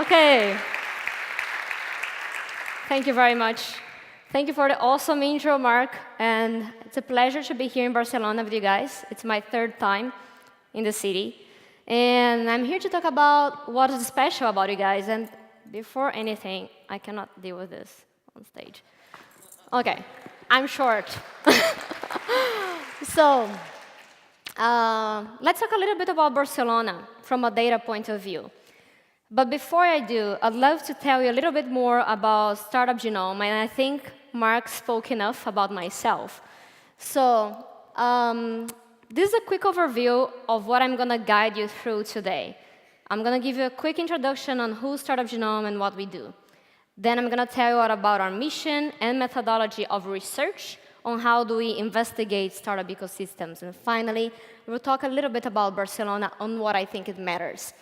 Okay. Thank you very much. Thank you for the awesome intro, Mark. And it's a pleasure to be here in Barcelona with you guys. It's my third time in the city. And I'm here to talk about what is special about you guys. And before anything, I cannot deal with this on stage. OK, I'm short. So let's talk a little bit about Barcelona from a data point of view. But before I do, I'd love to tell you a little bit more about Startup Genome, and I think Mark spoke enough about myself. So this is a quick overview of what I'm going to guide you through today. I'm going to give you a quick introduction on who's Startup Genome and what we do. Then I'm going to tell you all about our mission and methodology of research on how do we investigate startup ecosystems. And finally, we'll talk a little bit about Barcelona on what I think it matters.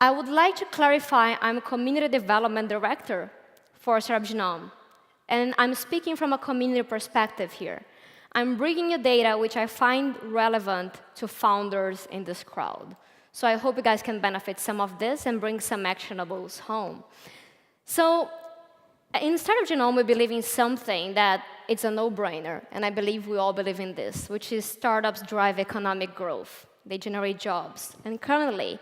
I would like to clarify I'm a Community Development Director for Startup Genome. And I'm speaking from a community perspective here. I'm bringing you data which I find relevant to founders in this crowd. So I hope you guys can benefit some of this and bring some actionables home. So in Startup Genome, we believe in something that it's a no-brainer, and I believe we all believe in this, which is startups drive economic growth. They generate jobs. And currently,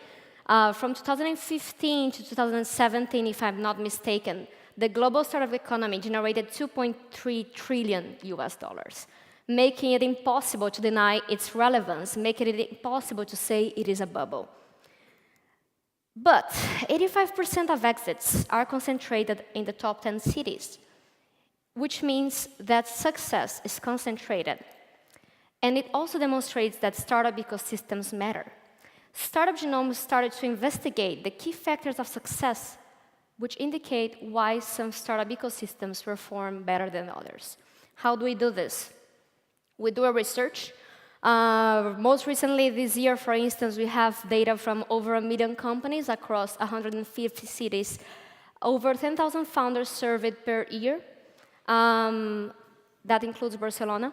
from 2015 to 2017, if I'm not mistaken, the global startup economy generated $2.3 trillion, making it impossible to deny its relevance, making it impossible to say it is a bubble. But 85% of exits are concentrated in the top 10 cities, which means that success is concentrated. And it also demonstrates that startup ecosystems matter. Startup Genome started to investigate the key factors of success, which indicate why some startup ecosystems perform better than others. How do we do this? We do a research. Most recently this year, for instance, we have data from over 1 million companies across 150 cities, over 10,000 founders surveyed per year. That includes Barcelona.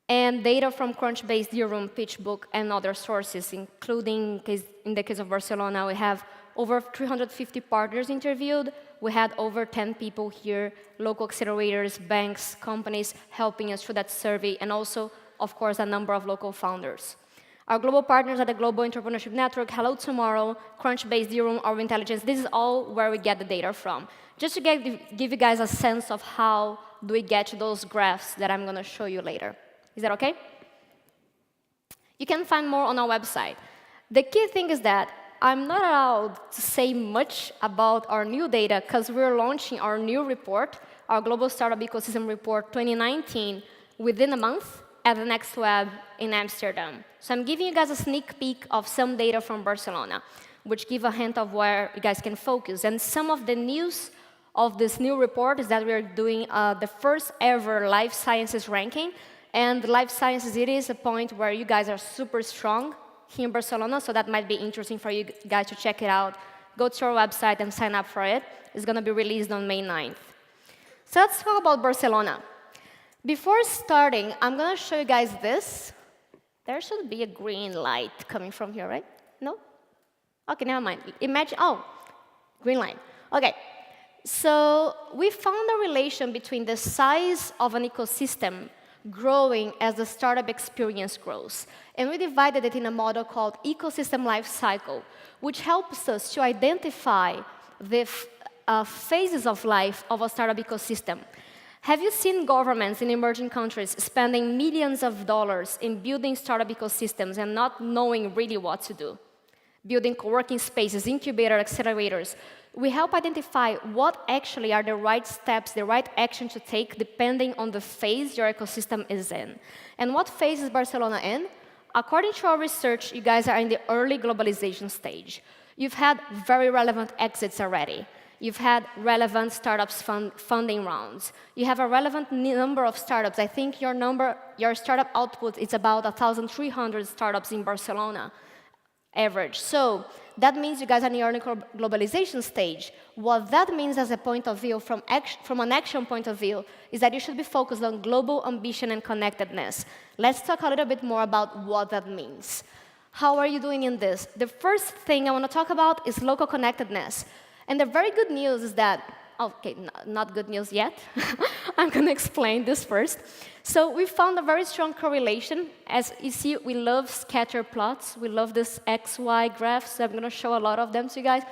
And data from Crunchbase, Dealroom, PitchBook, and other sources, including, in the case of Barcelona, we have over 350 partners interviewed. We had over 10 people here, local accelerators, banks, companies, helping us through that survey, and also, of course, a number of local founders. Our global partners are the Global Entrepreneurship Network, Hello Tomorrow, Crunchbase, Dealroom, Our Intelligence. This is all where we get the data from. Just to give you guys a sense of how do we get to those graphs that I'm going to show you later. Is that OK? You can find more on our website. The key thing is that I'm not allowed to say much about our new data because we're launching our new report, our Global Startup Ecosystem Report 2019, within a month at the Next Web in Amsterdam. So I'm giving you guys a sneak peek of some data from Barcelona, which give a hint of where you guys can focus. And some of the news of this new report is that we're doing the first ever life sciences ranking. And life sciences, it is a point where you guys are super strong here in Barcelona, so that might be interesting for you guys to check it out. Go to our website and sign up for it. It's going to be released on May 9th. So let's talk about Barcelona. Before starting, I'm going to show you guys this. There should be a green light coming from here, right? No? OK, never mind. Imagine, oh, green light. OK. So we found a relation between the size of an ecosystem growing as the startup experience grows. And we divided it in a model called ecosystem life cycle, which helps us to identify the phases of life of a startup ecosystem. Have you seen governments in emerging countries spending millions of dollars in building startup ecosystems and not knowing really what to do? Building co-working spaces, incubator accelerators. We help identify what actually are the right steps, the right action to take, depending on the phase your ecosystem is in. And what phase is Barcelona in? According to our research, you guys are in the early globalization stage. You've had very relevant exits already. You've had relevant startups funding rounds. You have a relevant number of startups. I think your startup output is about 1,300 startups in Barcelona average. So that means you guys are in the early globalization stage. What that means as a point of view, from an action point of view, is that you should be focused on global ambition and connectedness. Let's talk a little bit more about what that means. How are you doing in this? The first thing I want to talk about is local connectedness. And the very good news is that, okay, not good news yet. I'm going to explain this first. So we found a very strong correlation. As you see, we love scatter plots. We love this XY graphs. So I'm going to show a lot of them to you guys.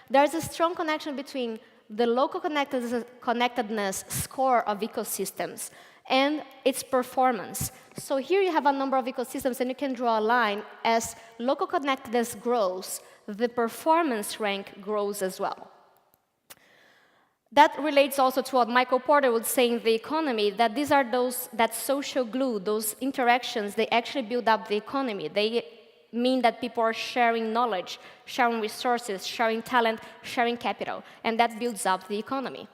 There's a strong connection between the local connectedness score of ecosystems and its performance. So here you have a number of ecosystems, and you can draw a line. As local connectedness grows, the performance rank grows as well. That relates also to what Michael Porter would say in the economy, that these are that social glue, those interactions, they actually build up the economy. They mean that people are sharing knowledge, sharing resources, sharing talent, sharing capital, and that builds up the economy.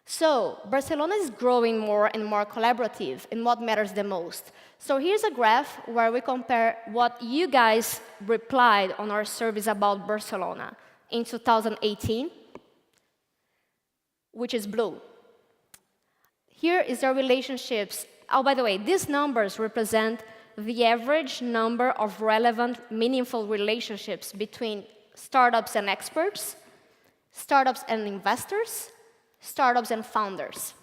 So Barcelona is growing more and more collaborative in what matters the most. So here's a graph where we compare what you guys replied on our surveys about Barcelona in 2018, which is blue. Here is our relationships. Oh, by the way, these numbers represent the average number of relevant, meaningful relationships between startups and experts, startups and investors, startups and founders.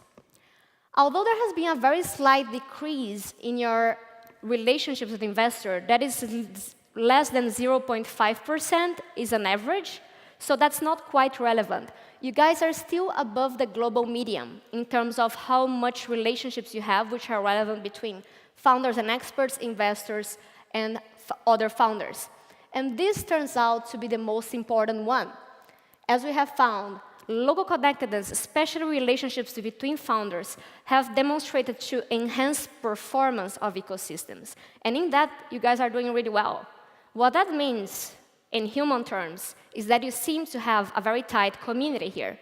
Although there has been a very slight decrease in your relationships with investors, that is less than 0.5% is an average, so that's not quite relevant. You guys are still above the global median in terms of how much relationships you have, which are relevant between founders and experts, investors, and other founders. And this turns out to be the most important one. As we have found, local connectedness, especially relationships between founders, have demonstrated to enhance performance of ecosystems. And in that, you guys are doing really well. What that means, in human terms, is that you seem to have a very tight community here.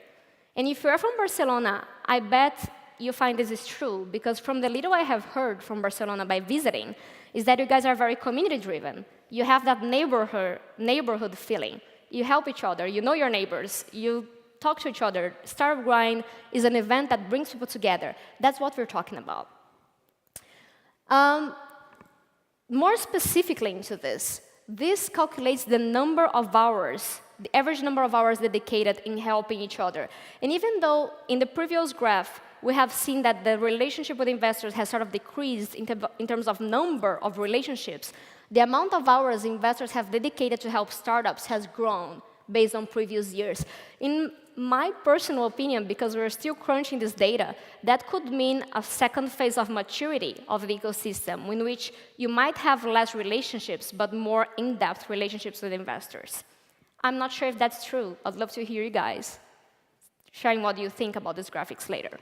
And if you're from Barcelona, I bet you find this is true, because from the little I have heard from Barcelona by visiting, is that you guys are very community-driven. You have that neighborhood feeling. You help each other, you know your neighbors, you talk to each other. Startup Grind is an event that brings people together. That's what we're talking about. More specifically into this calculates the number of hours, the average number of hours dedicated in helping each other. And even though in the previous graph, we have seen that the relationship with investors has sort of decreased in terms of number of relationships, the amount of hours investors have dedicated to help startups has grown based on previous years. In my personal opinion, because we're still crunching this data, that could mean a second phase of maturity of the ecosystem in which you might have less relationships, but more in-depth relationships with investors. I'm not sure if that's true. I'd love to hear you guys sharing what you think about these graphics later.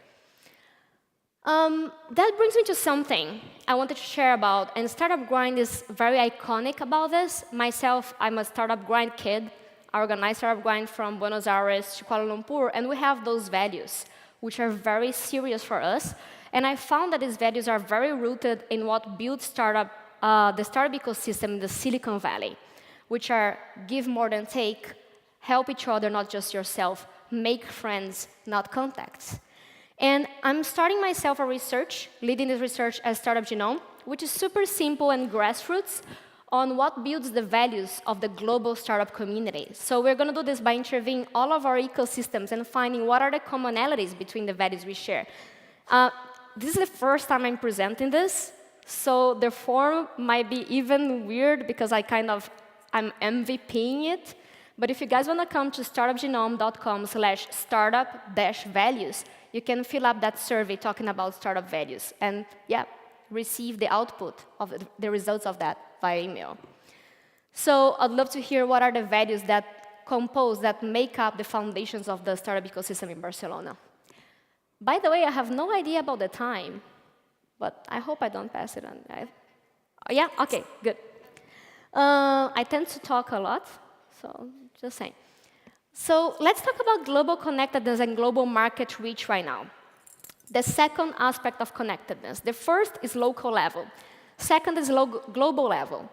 That brings me to something I wanted to share about, and Startup Grind is very iconic about this. Myself, I'm a Startup Grind kid. I organized Startup Grind from Buenos Aires to Kuala Lumpur, and we have those values, which are very serious for us. And I found that these values are very rooted in what builds the startup ecosystem in the Silicon Valley, which are give more than take, help each other, not just yourself, make friends, not contacts. And I'm starting myself a research, leading this research as Startup Genome, which is super simple and grassroots, on what builds the values of the global startup community. So we're going to do this by interviewing all of our ecosystems and finding what are the commonalities between the values we share. This is the first time I'm presenting this, so the form might be even weird because I'm MVPing it. But if you guys want to come to startupgenome.com/startup-values, you can fill up that survey talking about startup values. And yeah, receive the output of the results of that via email. So I'd love to hear what are the values that make up the foundations of the startup ecosystem in Barcelona. By the way, I have no idea about the time, but I hope I don't pass it on. Yeah, okay, good. I tend to talk a lot, so just saying. So let's talk about global connectedness and global market reach right now. The second aspect of connectedness. The first is local level. Second is global level.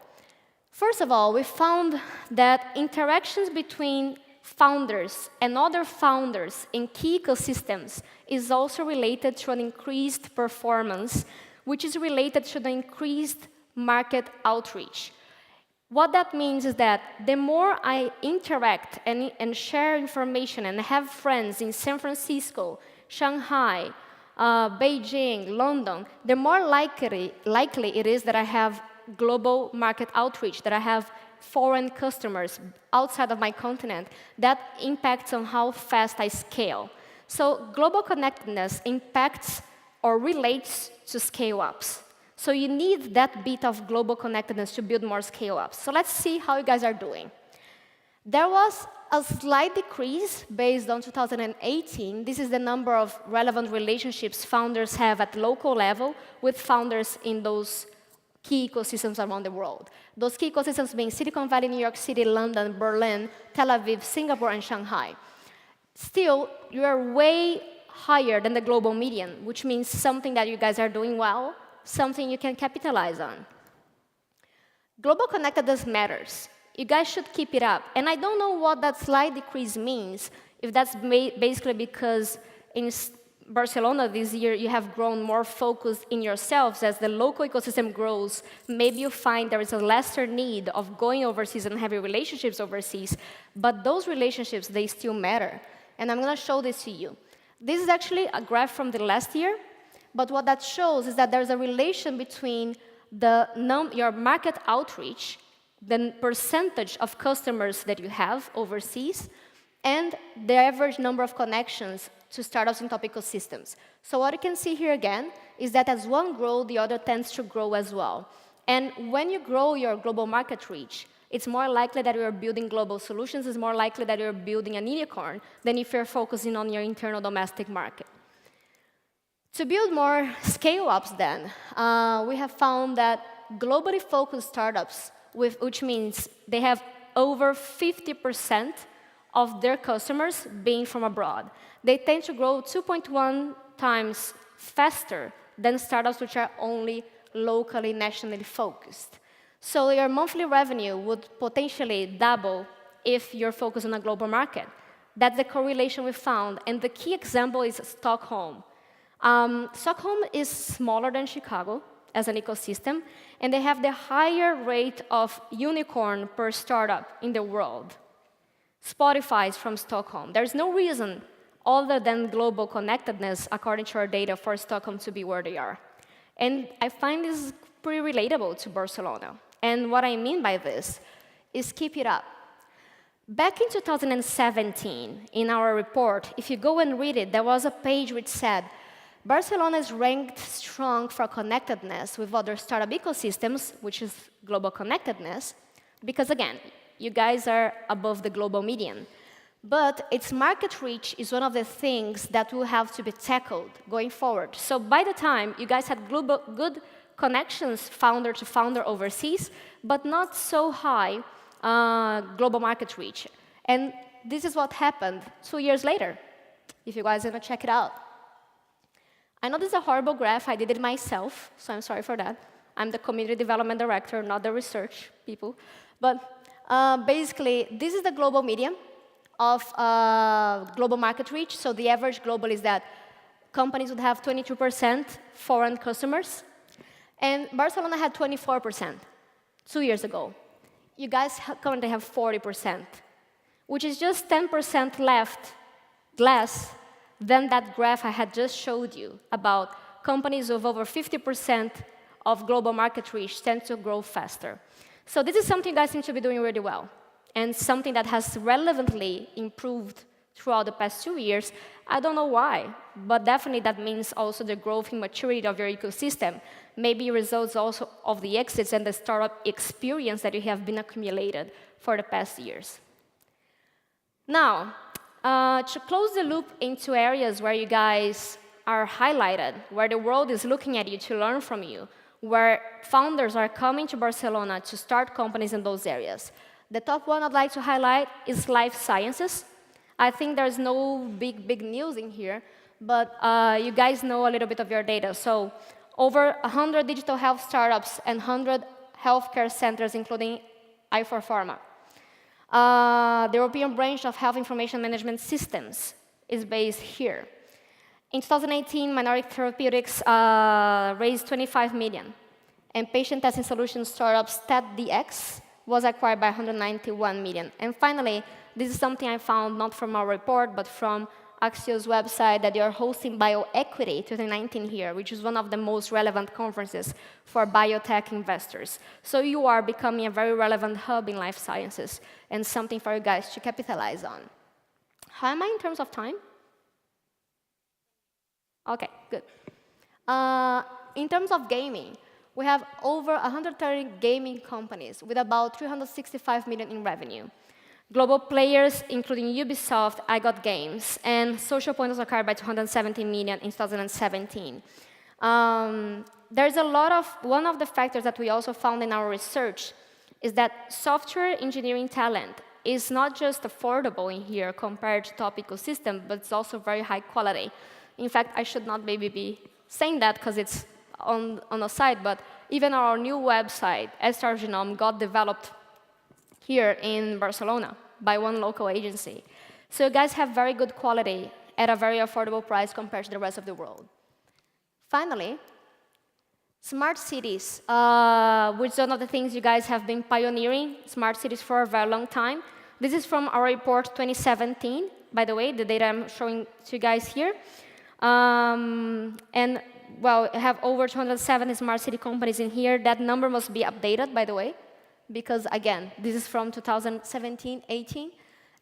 First of all, we found that interactions between founders and other founders in key ecosystems is also related to an increased performance, which is related to the increased market outreach. What that means is that the more I interact and share information and have friends in San Francisco, Shanghai, Beijing, London, the more likely it is that I have global market outreach, that I have foreign customers outside of my continent. That impacts on how fast I scale. So global connectedness impacts or relates to scale-ups. So you need that bit of global connectedness to build more scale-ups. So let's see how you guys are doing. There was a slight decrease based on 2018. This is the number of relevant relationships founders have at local level with founders in those key ecosystems around the world. Those key ecosystems being Silicon Valley, New York City, London, Berlin, Tel Aviv, Singapore, and Shanghai. Still, you are way higher than the global median, which means something that you guys are doing well, something you can capitalize on. Global connectedness matters. You guys should keep it up. And I don't know what that slight decrease means, if that's basically because in Barcelona this year you have grown more focused in yourselves as the local ecosystem grows. Maybe you find there is a lesser need of going overseas and having relationships overseas, but those relationships, they still matter. And I'm going to show this to you. This is actually a graph from the last year. But what that shows is that there's a relation between your market outreach, the percentage of customers that you have overseas, and the average number of connections to startups in top ecosystems. So what you can see here again is that as one grows, the other tends to grow as well. And when you grow your global market reach, it's more likely that you're building global solutions. It's more likely that you're building an unicorn than if you're focusing on your internal domestic market. To build more scale-ups then, we have found that globally focused startups, which means they have over 50% of their customers being from abroad, they tend to grow 2.1 times faster than startups which are only locally, nationally focused. So your monthly revenue would potentially double if you're focused on a global market. That's the correlation we found. And the key example is Stockholm. Stockholm is smaller than Chicago as an ecosystem, and they have the higher rate of unicorn per startup in the world. Spotify is from Stockholm. There's no reason other than global connectedness, according to our data, for Stockholm to be where they are. And I find this pretty relatable to Barcelona. And what I mean by this is keep it up. Back in 2017, in our report, if you go and read it, there was a page which said, Barcelona is ranked strong for connectedness with other startup ecosystems, which is global connectedness, because again, you guys are above the global median. But its market reach is one of the things that will have to be tackled going forward. So by the time you guys had good connections founder to founder overseas, but not so high global market reach. And this is what happened 2 years later, if you guys are going to check it out. I know this is a horrible graph. I did it myself, so I'm sorry for that. I'm the community development director, not the research people. But basically, this is the global median of global market reach. So the average global is that companies would have 22% foreign customers. And Barcelona had 24% 2 years ago. You guys currently have 40%, which is just 10% less than that graph I had just showed you about companies of over 50% of global market reach tend to grow faster. So this is something you guys seem to be doing really well, and something that has relevantly improved throughout the past 2 years. I don't know why, but definitely that means also the growth and maturity of your ecosystem. Maybe results also of the exits and the startup experience that you have been accumulated for the past years. Now, to close the loop into areas where you guys are highlighted, where the world is looking at you to learn from you, where founders are coming to Barcelona to start companies in those areas. The top one I'd like to highlight is life sciences. I think there's no big news in here, but you guys know a little bit of your data. So over 100 digital health startups and 100 healthcare centers, including I4 Pharma. The European branch of Health Information Management Systems is based here. In 2018, Minority Therapeutics raised $25 million. And patient testing solutions startup StatDX was acquired by 191 million. And finally, this is something I found not from our report, but from Axios website, that they are hosting BioEquity 2019 here, which is one of the most relevant conferences for biotech investors. So you are becoming a very relevant hub in life sciences and something for you guys to capitalize on. How am I in terms of time? OK, good. In terms of gaming, we have over 130 gaming companies with about 365 million in revenue. Global players, including Ubisoft, I Got Games, and Social Point was acquired by 270 million in 2017. There's a lot of, one of the factors that we also found in our research is that software engineering talent is not just affordable in here compared to top ecosystem, but it's also very high quality. In fact, I should not maybe be saying that because it's on the side, but even our new website, Genome, got developed here in Barcelona by one local agency. So you guys have very good quality at a very affordable price compared to the rest of the world. Finally, smart cities, which is one of the things you guys have been pioneering, smart cities for a very long time. This is from our report 2017, by the way, the data I'm showing to you guys here. And well, I have over 270 smart city companies in here. That number must be updated, by the way, because again, this is from 2017, 18,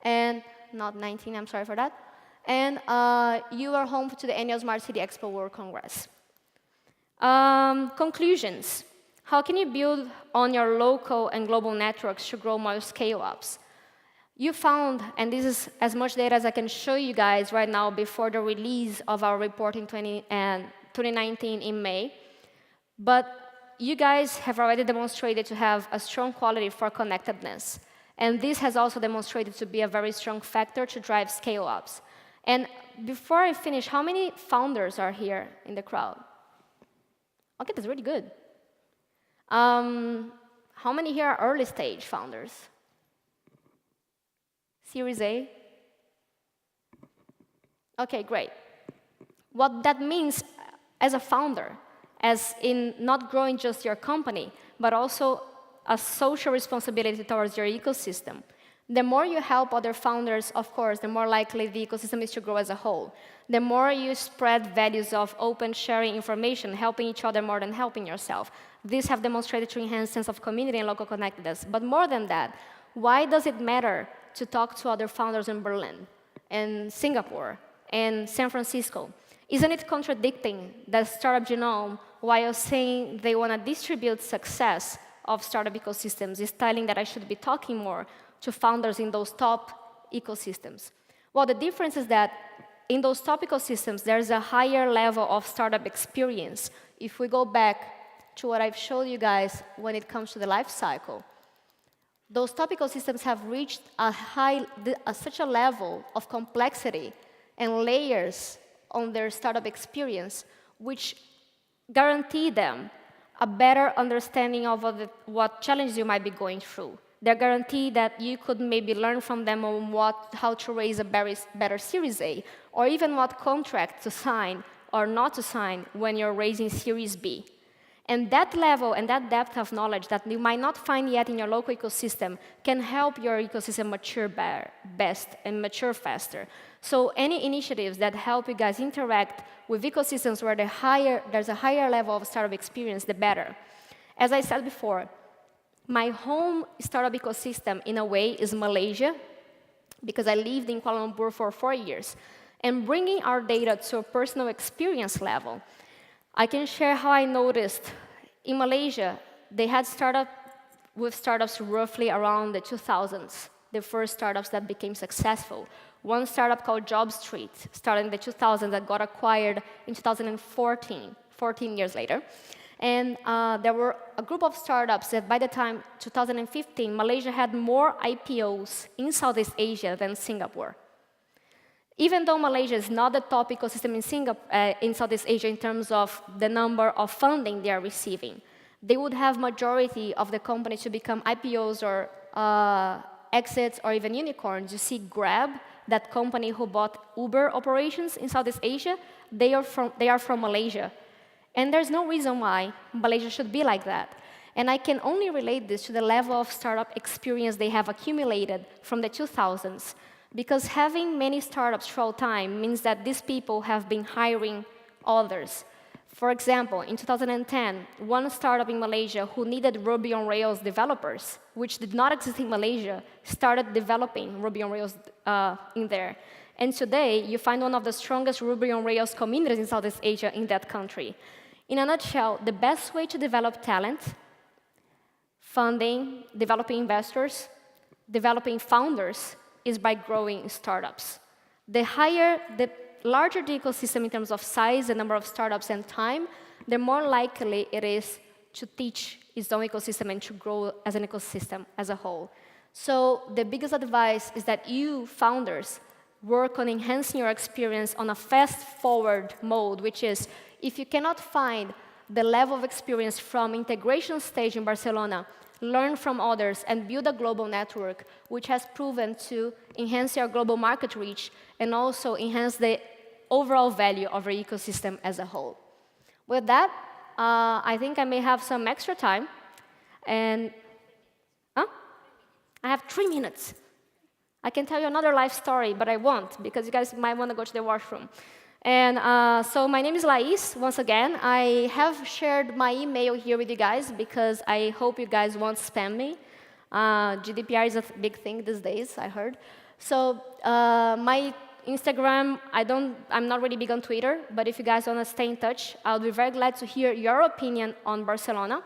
and not 19, I'm sorry for that. And you are home to the annual Smart City Expo World Congress. Conclusions. How can you build on your local and global networks to grow more scale-ups? You found, and this is as much data as I can show you guys right now before the release of our report in 2019 in May, but you guys have already demonstrated to have a strong quality for connectedness. And this has also demonstrated to be a very strong factor to drive scale-ups. And before I finish, how many founders are here in the crowd? OK, that's really good. How many here are early stage founders? Series A? OK, great. What that means as a founder, as in not growing just your company, but also a social responsibility towards your ecosystem. The more you help other founders, of course, the more likely the ecosystem is to grow as a whole. The more you spread values of open sharing information, helping each other more than helping yourself. These have demonstrated to enhance sense of community and local connectedness. But more than that, why does it matter to talk to other founders in Berlin, and Singapore, and San Francisco? Isn't it contradicting that Startup Genome, while saying they want to distribute success of startup ecosystems, is telling that I should be talking more to founders in those top ecosystems? Well, the difference is that in those top ecosystems, there's a higher level of startup experience. If we go back to what I've showed you guys when it comes to the life cycle, those top ecosystems have reached such a level of complexity and layers on their startup experience, which guarantee them a better understanding of what challenges you might be going through. They're guaranteed that you could maybe learn from them on how to raise a better Series A, or even what contract to sign or not to sign when you're raising Series B. And that level and that depth of knowledge that you might not find yet in your local ecosystem can help your ecosystem mature best and mature faster. So any initiatives that help you guys interact with ecosystems where there's a higher level of startup experience, the better. As I said before, my home startup ecosystem, in a way, is Malaysia, because I lived in Kuala Lumpur for 4 years. And bringing our data to a personal experience level, I can share how I noticed in Malaysia, they had startups roughly around the 2000s, the first startups that became successful. One startup called Job Street started in the 2000s that got acquired in 2014, 14 years later. And there were a group of startups that by the time 2015, Malaysia had more IPOs in Southeast Asia than Singapore. Even though Malaysia is not the top ecosystem in Southeast Asia in terms of the number of funding they are receiving, they would have majority of the companies to become IPOs or exits or even unicorns. You see Grab, that company who bought Uber operations in Southeast Asia, they are from Malaysia. And there's no reason why Malaysia should be like that. And I can only relate this to the level of startup experience they have accumulated from the 2000s. Because having many startups throughout time means that these people have been hiring others. For example, in 2010, one startup in Malaysia who needed Ruby on Rails developers, which did not exist in Malaysia, started developing Ruby on Rails in there. And today, you find one of the strongest Ruby on Rails communities in Southeast Asia in that country. In a nutshell, the best way to develop talent, funding, developing investors, developing founders, is by growing startups. The larger the ecosystem in terms of size, the number of startups, and time, the more likely it is to teach its own ecosystem and to grow as an ecosystem as a whole. So the biggest advice is that you, founders, work on enhancing your experience on a fast-forward mode, which is, if you cannot find the level of experience from integration stage in Barcelona, learn from others, and build a global network, which has proven to enhance your global market reach and also enhance the overall value of your ecosystem as a whole. With that, I think I may have some extra time. And I have 3 minutes. I can tell you another life story, but I won't, because you guys might want to go to the washroom. And so my name is Laís, once again. I have shared my email here with you guys, because I hope you guys won't spam me. GDPR is a big thing these days, I heard. So my Instagram, I'm not really big on Twitter, but if you guys want to stay in touch, I'll be very glad to hear your opinion on Barcelona.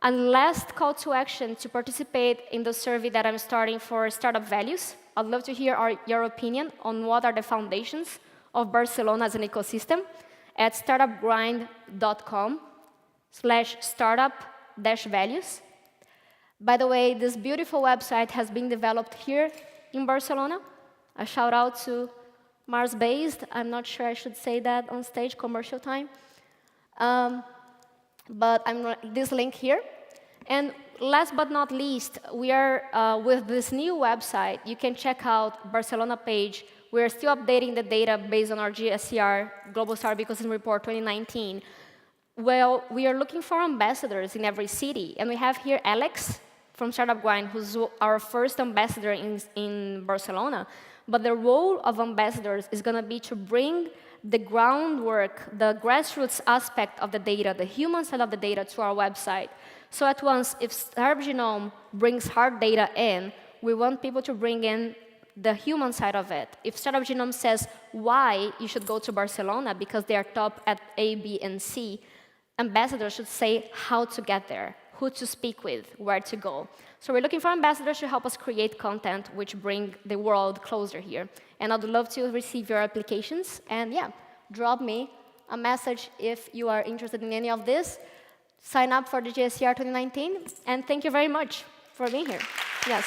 And last call to action to participate in the survey that I'm starting for startup values. I'd love to hear your opinion on what are the foundations of Barcelona as an ecosystem at startupgrind.com/startup-values. By the way, this beautiful website has been developed here in Barcelona. A shout out to Mars-based. I'm not sure I should say that on stage, commercial time. But this link here. And last but not least, we are with this new website. You can check out Barcelona page. We're still updating the data based on our GSCR, Global Startup Ecosystem Report 2019. Well, we are looking for ambassadors in every city. And we have here Alex from Startup Grind, who's our first ambassador in Barcelona. But the role of ambassadors is going to be to bring the groundwork, the grassroots aspect of the data, the human side of the data to our website. So at once, if Startup Genome brings hard data in, we want people to bring in the human side of it. If Startup Genome says why you should go to Barcelona because they are top at A, B, and C, ambassadors should say how to get there, who to speak with, where to go. So we're looking for ambassadors to help us create content which bring the world closer here. And I'd love to receive your applications. And yeah, drop me a message if you are interested in any of this. Sign up for the GSCR 2019. And thank you very much for being here. Yes.